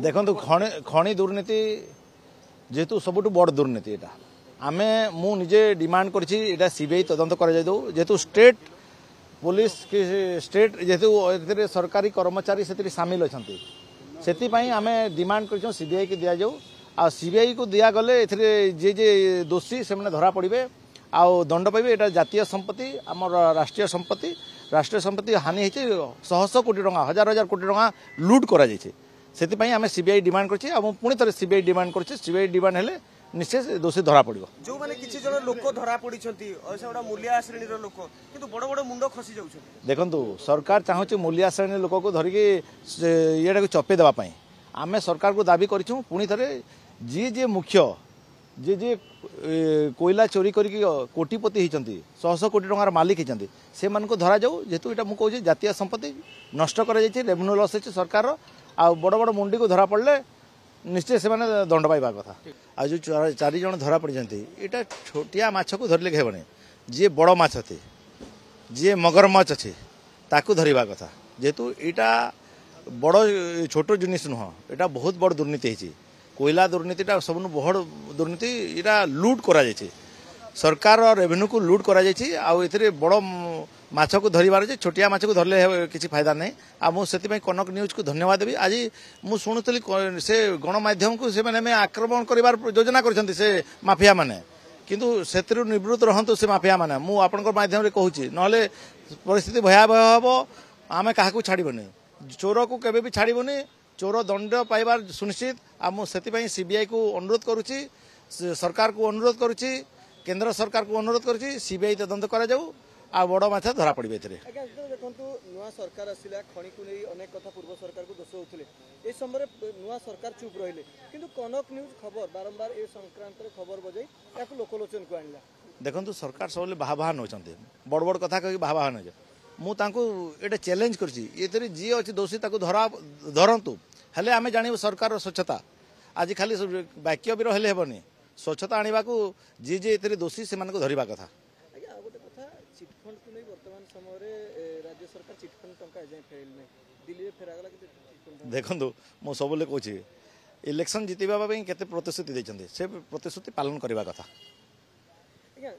देखो खनि दुर्नीति जेहेतु सबुठ बड़ दुर्नीति यहाँ आम मुझे डिमांड कर सीबीआई तदंत कर जेहेतु स्टेट पुलिस कि स्टेट जेहेतु सरकारी कर्मचारी से सामिल अच्छा से आम डिमांड कर सीबीआई की दि जाऊ आ सीबीआई को दिगले जे जे दोषी से धरा पड़े आउ दंड पाइबे। यहाँ जातीय संपत्ति आम राष्ट्रीय संपत्ति हानि होती शह शह कोटी टंका हजार हजार कोटी टंका लुट कर आम सीबीआई डिमांड पुणी थे सीबीआई डिमांड कर सीबीआई डिमांड हेले निश्चय दोषी धरा पड़ो। जो माने किछि जन लोक धरा पड़ी मूल्य श्रेणी लोक किंतु बड़ बड़ मुंड खसी जाउछ। देखंतु सरकार चाहूँ मूल्य श्रेणी लोक को धरिकी ये चपे देवाई आम सरकार को दाबी करूँ पुणी थे जी मुख्य जी कोयला चोरी करके कोटिपति होती शह शह कोटी टंकार मालिक होती से धरा जाऊ जेहेतु यहाँ मुझे जातीय संपत्ति नष्ट कर रेवेन्यू लॉस है सरकार आ बड़ बड़ मुंडी को धरा पड़े निश्चय से दंड पाइबा कथा। आ जो चार जन धरा पड़ी यहाँ छोटिया माछ को धरले हेबनी जी बड़ माछ थे जी मगरमच अच्छे ताकू धरवा कथा जेहेतु यहाँ बड़ छोट जिनिस नुह यहाँ बहुत बड़ दुर्नीति है कोयला दुर्नीतिटा सब बड़ दुर्नीति यहाँ लुट करा सरकार रेवेन्यू को लुट करा बड़ माछ को धरबार छोटिया माछ को धरले किसी फायदा नहीं आ मुझे कनक न्यूज को धन्यवाद देवी। आज मुझे शुणुली से गणमाध्यम को से मैंने आक्रमण कर योजना कर माफिया मैंने किंतु से निवृत्त रहतु से माफिया मैंने मुझे माध्यम कहूँ ना परिस्थिति भयावह हम आम क्या छाड़बनी चोर को केवे भी छाड़बनी चोर दंड पाइबार सुनिश्चित आ मुझे सीबीआई को अनुरोध करुच्ची सरकार को अनुरोध करुच्ची केंद्र सरकार को अनुरोध करुच्ची सीबीआई तदंत करा जाऊ आ बड़ माछ धरा पड़े। देखो नुआ सरकार आसला खनि को नहीं अनेक कथा पूर्व सरकार को दोष होते ए समय नुआ सरकार चुप रहिले किंतु कनक न्यूज खबर बारंबार ए संक्रांत खबर बजाई या लोकलोचन को आनला। देखो सरकार सब बाहा नौ बड़ बड़ कथा कह बाहा नौ मुझे चैलेंज कर जी अच्छी दोषी धरा धरतु हेले आम जान सरकार स्वच्छता आज खाली वाक्य भी रहे हेबनी स्वच्छता आने को जी जी ए दोषी से धरवा कथा। चिटफंड को नहीं वर्तमान समय राज्य सरकार चिटफंड टंका जाय फेल नहीं दिल्ली में फेरागला कि देखो मु सबले कहूँ इलेक्शन जीतवा केते प्रतिश्रुति देते से प्रतिश्रुति पालन करने कथा।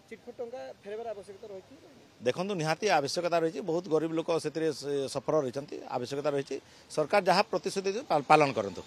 चिटफंड टंका फेरबार आवश्यकता रही देखो निहाती आवश्यकता रही बहुत गरीब लोक से सफर रही आवश्यकता रही सरकार जहाँ प्रतिश्रुति पालन करंतु।